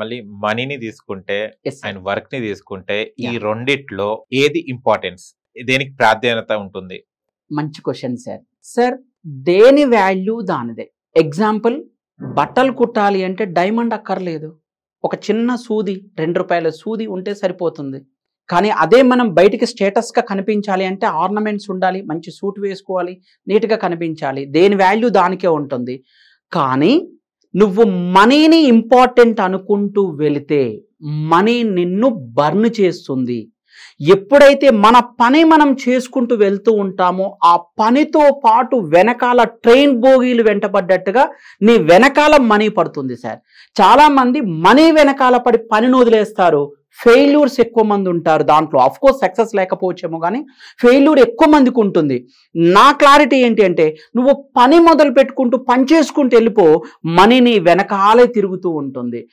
మళ్ళీ మనీని తీసుకుంటే Yes, sir. అండ్ వర్క్ ని తీసుకుంటే ఈ Yeah. రెండిట్లో ఏది ఇంపార్టెన్స్, దేనికి ప్రాధాన్యత ఉంటుంది? మంచి క్వశ్చన్ సార్. సార్, దేని వాల్యూ దానిదే. ఎగ్జాంపుల్, బట్టలు కుట్టాలి అంటే డైమండ్ అక్కర్లేదు. ఒక చిన్న సూది, ₹2 సూది ఉంటే సరిపోతుంది. కానీ అదే మనం బయటికి స్టేటస్గా కనిపించాలి అంటే ఆర్నమెంట్స్ ఉండాలి, మంచి సూట్ వేసుకోవాలి, నీట్గా కనిపించాలి. దేని వాల్యూ దానికే ఉంటుంది. కానీ నువ్వు మనీని ఇంపార్టెంట్ అనుకుంటూ వెళితే మనీ నిన్ను బర్న్ చేస్తుంది. ఎప్పుడైతే మన పని మనం చేసుకుంటూ వెళ్తూ ఉంటామో ఆ పనితో పాటు వెనకాల ట్రైన్ బోగీలు వెంటబడ్డట్టుగా నీ వెనకాల మనీ పడుతుంది సార్. చాలామంది మనీ వెనకాల పడి పనిని వదిలేస్తారు. ఫెయిల్యూర్స్ ఎక్కువ మంది ఉంటారు దాంట్లో. అఫ్కోర్స్ సక్సెస్ లేకపోవచ్చేమో కానీ ఫెయిల్యూర్ ఎక్కువ మందికి ఉంటుంది. నా క్లారిటీ ఏంటి అంటే, నువ్వు పని మొదలు పెట్టుకుంటూ పని చేసుకుంటూ వెళ్ళిపో, మనీ నీ వెనకాలే తిరుగుతూ ఉంటుంది.